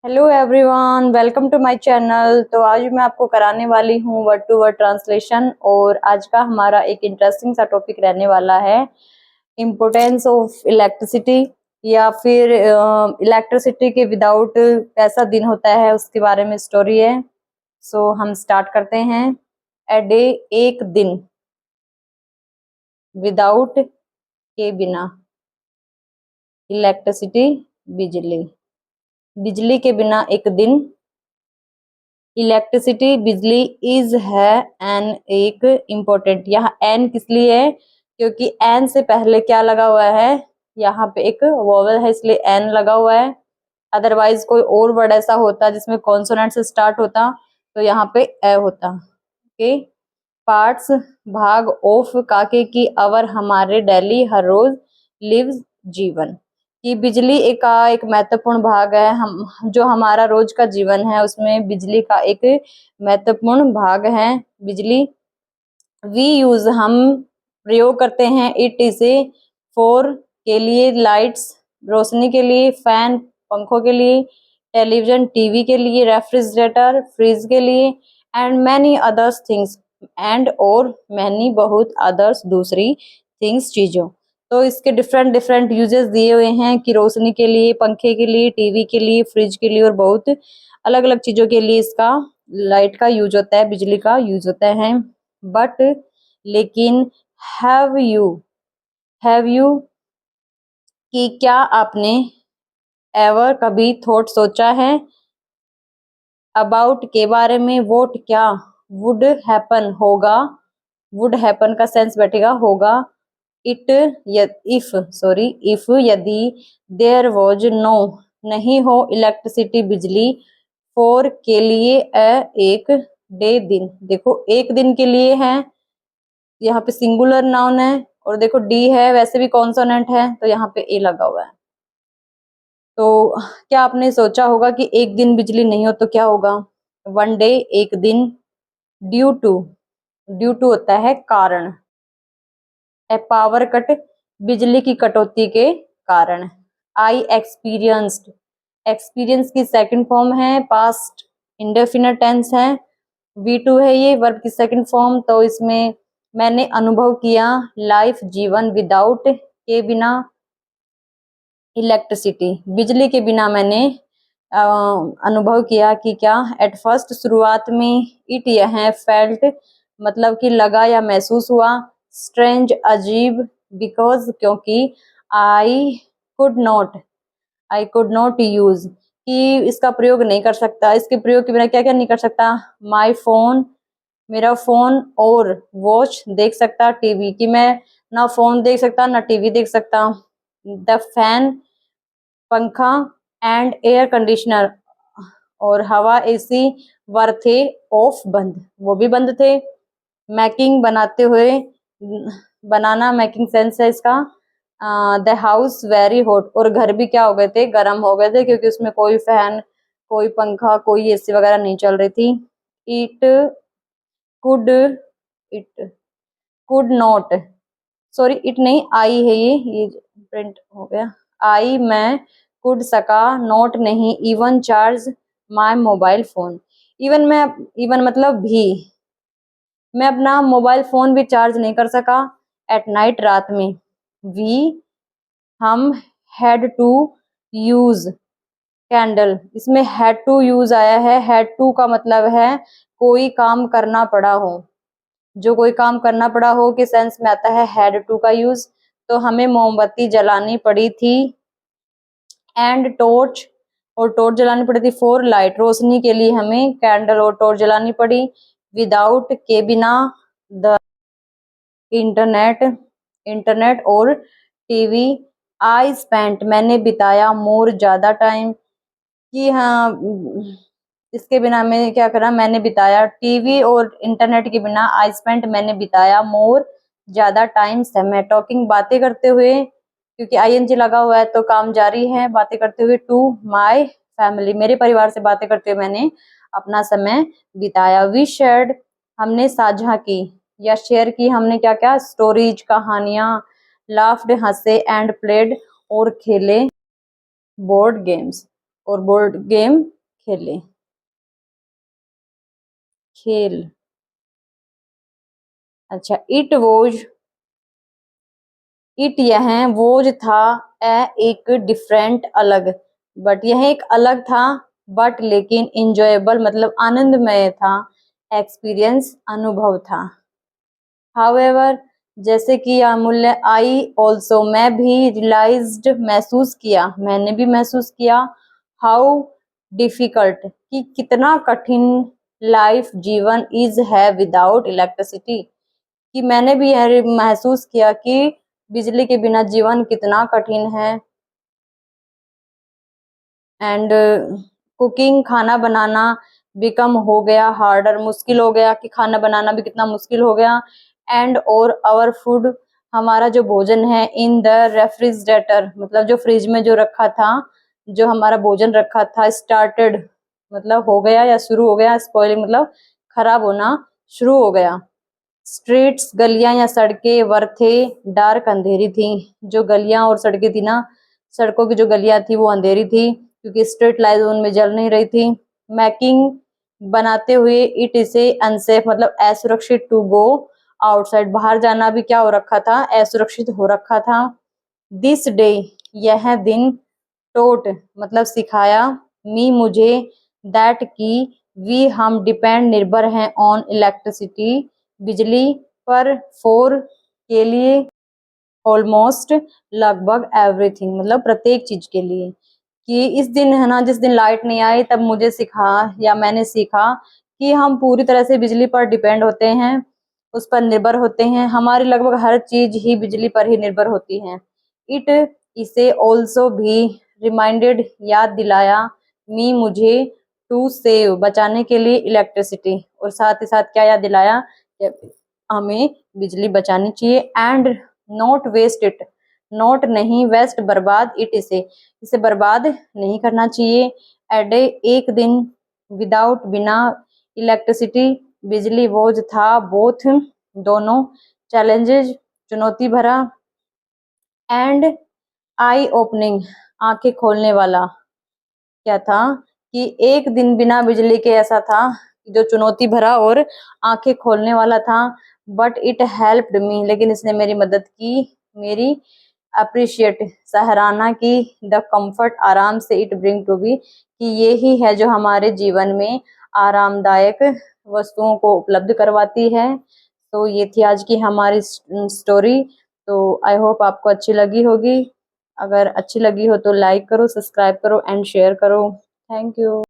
Hello everyone, welcome to my channel. तो आज मैं आपको कराने वाली हूँ वर्ड टू वर्ड ट्रांसलेशन। और आज का हमारा एक इंटरेस्टिंग सा टॉपिक रहने वाला है इम्पोर्टेंस ऑफ इलेक्ट्रिसिटी, या फिर इलेक्ट्रिसिटी के विदाउट कैसा दिन होता है उसके बारे में स्टोरी है। सो हम स्टार्ट करते हैं। ए डे, एक दिन, विदाउट के बिना, इलेक्ट्रिसिटी, बिजली, बिजली के बिना एक दिन, इलेक्ट्रिसिटी, बिजली, इज, है, एन, एक, इम्पोर्टेंट। यहाँ एन किस लिए है? क्योंकि एन से पहले क्या लगा हुआ है, यहाँ पे एक वोवेल है, इसलिए एन लगा हुआ है। अदरवाइज कोई और वर्ड ऐसा होता जिसमें कॉन्सोनेंट से स्टार्ट होता तो यहाँ पे ए होता। ओके। पार्ट्स, भाग, ऑफ, काके की, अवर, हमारे, डेली, हर रोज, लिव्स, जीवन। कि बिजली एक महत्वपूर्ण भाग है। हम जो हमारा रोज का जीवन है उसमें बिजली का एक महत्वपूर्ण भाग है। बिजली वी यूज, हम प्रयोग करते हैं। इट, इसे, फोर, के लिए, लाइट्स, रोशनी के लिए, फैन, पंखों के लिए, टेलीविजन, टीवी के लिए, रेफ्रिजरेटर, फ्रिज के लिए, and many others things, and और मैनी, बहुत, अदर्स, दूसरी, थिंग्स, चीजों। तो इसके डिफरेंट डिफरेंट यूजेस दिए हुए हैं कि रोशनी के लिए, पंखे के लिए, टीवी के लिए, फ्रिज के लिए, और बहुत अलग अलग चीजों के लिए इसका, लाइट का यूज होता है, बिजली का यूज होता है। बट, लेकिन, हैव यू कि क्या आपने एवर कभी थॉट सोचा है, अबाउट के बारे में, वोट क्या, वुड हैपन होगा, वुड हैपन का सेंस बैठेगा होगा, इट, इफ यदि, देयर वॉज नो, नहीं हो, इलेक्ट्रिसिटी, बिजली, फोर, के लिए, एक, डे, दिन। देखो एक दिन के लिए है, यहाँ पे सिंगुलर नाउन है, और देखो डी है, वैसे भी कॉन्सोनेंट है, तो यहाँ पे ए लगा हुआ है। तो क्या आपने सोचा होगा कि एक दिन बिजली नहीं हो तो क्या होगा? वन डे, एक दिन। ड्यू टू, ड्यू टू होता है कारण। ए पावर कट, बिजली की कटौती के कारण। आई एक्सपीरियंस्ड, एक्सपीरियंस की सेकंड फॉर्म है, पास्ट इंडेफिनिट टेंस है। V2 है ये वर्ब की सेकंड फॉर्म। तो इसमें मैंने अनुभव किया, लाइफ, जीवन, विदाउट के बिना, इलेक्ट्रिसिटी, बिजली के बिना मैंने अनुभव किया कि क्या, एट फर्स्ट, शुरुआत में, इट, यह है, फेल्ट, मतलब कि लगा या महसूस हुआ, स्ट्रेंज, अजीब, बिकॉज, क्योंकि, I could not, I could not use, कि इसका प्रयोग नहीं कर सकता, इसके प्रयोग के बिना क्या क्या नहीं कर सकता, माई फोन, मेरा फोन, और वॉच, देख सकता, टीवी, कि मैं ना फोन देख सकता ना टीवी देख सकता, द फैन, पंखा, एंड एयर कंडीशनर, और हवा, एसी, वर, थे, ऑफ, बंद, वो भी बंद थे। मैकिंग, बनाते हुए, बनाना, मैकिंग सेंस है इसका। द हाउस वेरी हॉट, और घर भी क्या हो गए थे, गर्म हो गए थे, क्योंकि उसमें कोई फैन, कोई पंखा, कोई एसी वगैरह नहीं चल रही थी। It could, it could not, sorry it नहीं, आई है ये प्रिंट हो गया। आई, मैं, कुड, सका, नॉट, नहीं, even, charge my mobile phone, even मैं, इवन मतलब भी, मैं अपना मोबाइल फोन भी चार्ज नहीं कर सका, एट नाइट, रात में। वी, हम, हैड टू यूज कैंडल, इसमें हैड टू यूज आया है। हैड टू का मतलब है कोई काम करना पड़ा हो, जो कोई काम करना पड़ा हो के सेंस में आता है हैड टू का यूज। तो हमें मोमबत्ती जलानी पड़ी थी, एंड टॉर्च, और टॉर्च जलानी पड़ी थी, फॉर लाइट, रोशनी के लिए हमें कैंडल और टॉर्च जलानी पड़ी। विदाउट, के बिना, द इंटरनेट, इंटरनेट और टीवी। आई स्पेंट, मैंने बिताया, मोर, ज्यादा टाइम, कि हाँ इसके बिना मैंने क्या करा, मैंने बिताया, टीवी और इंटरनेट के बिना, आई स्पेंट, मैंने बिताया, मोर, ज्यादा टाइम, समय, टॉकिंग, बातें करते हुए, क्योंकि आईएनजी लगा हुआ है तो काम जारी है, बातें करते हुए, टू माय फैमिली, मेरे परिवार से बातें करते हुए मैंने अपना समय बिताया। वी शेयर्ड, हमने साझा की या शेयर की, हमने क्या क्या, स्टोरीज, कहानियां, लाफ्ड, हंसे, एंड प्लेड, और खेले, बोर्ड गेम्स, और बोर्ड गेम खेले, खेल। अच्छा, इट यह वोज था, एक डिफरेंट अलग, बट यह एक अलग था, बट लेकिन इंजॉयबल मतलब आनंदमय था, एक्सपीरियंस अनुभव था। हाउएवर, जैसे कि अमूल्य, आई ऑल्सो मैं भी रियलाइज्ड महसूस किया, मैंने भी महसूस किया, हाउ डिफिकल्ट कि कितना कठिन लाइफ जीवन इज है विदाउट इलेक्ट्रिसिटी, कि मैंने भी यह महसूस किया कि बिजली के बिना जीवन कितना कठिन है। एंड कुकिंग खाना बनाना बिकम हो गया हार्डर, मुश्किल हो गया, कि खाना बनाना भी कितना मुश्किल हो गया। एंड और आवर फूड हमारा जो भोजन है इन द रेफ्रिजरेटर मतलब जो फ्रिज में जो रखा था, जो हमारा भोजन रखा था, स्टार्टेड मतलब हो गया या शुरू हो गया, स्पॉइलिंग मतलब खराब होना शुरू हो गया। स्ट्रीट्स गलियां या सड़कें वर थे डार्क अंधेरी थी, जो गलियां और सड़कें थी ना, सड़कों की जो गलियां थी वो अंधेरी थी क्योंकि स्ट्रीट लाइट उनमें जल नहीं रही थी। मैकिंग बनाते हुए इट इसे अनसेफ मतलब असुरक्षित टू गो आउटसाइड, बाहर जाना भी क्या हो रखा था, असुरक्षित हो रखा था। दिस डे यह दिन, टोट मतलब सिखाया, मी मुझे, दैट की वी हम डिपेंड निर्भर हैं ऑन इलेक्ट्रिसिटी बिजली पर, फोर के लिए, ऑलमोस्ट लगभग एवरीथिंग मतलब प्रत्येक चीज के लिए। कि इस दिन है ना, जिस दिन लाइट नहीं आई तब मुझे सिखा या मैंने सीखा कि हम पूरी तरह से बिजली पर डिपेंड होते हैं, उस पर निर्भर होते हैं, हमारी लगभग हर चीज ही बिजली पर ही निर्भर होती है। इट इसे ऑल्सो भी रिमाइंडेड याद दिलाया, मी मुझे, टू सेव बचाने के लिए इलेक्ट्रिसिटी, और साथ ही साथ क्या याद दिलाया कि हमें बिजली बचानी चाहिए। And not waste it, not नहीं, वेस्ट बर्बाद, इसे बर्बाद नहीं करना चाहिए। एडे एक दिन, विदाउट बिना, इलेक्ट्रिसिटी बिजली वोज था, बोथ दोनों, चैलेंजेज चुनौती भरा, एंड आई ओपनिंग आंखें खोलने वाला। क्या था कि एक दिन बिना बिजली के ऐसा था जो चुनौती भरा और आंखें खोलने वाला था। बट इट हेल्प्ड मी लेकिन इसने मेरी मदद की, मेरी अप्रिशिएट सराहना की, द कंफर्ट आराम से, इट ब्रिंग टू बी कि ये ही है जो हमारे जीवन में आरामदायक वस्तुओं को उपलब्ध करवाती है। तो ये थी आज की हमारी स्टोरी। तो आई होप आपको अच्छी लगी होगी। अगर अच्छी लगी हो तो लाइक करो, सब्सक्राइब करो एंड शेयर करो। Thank you.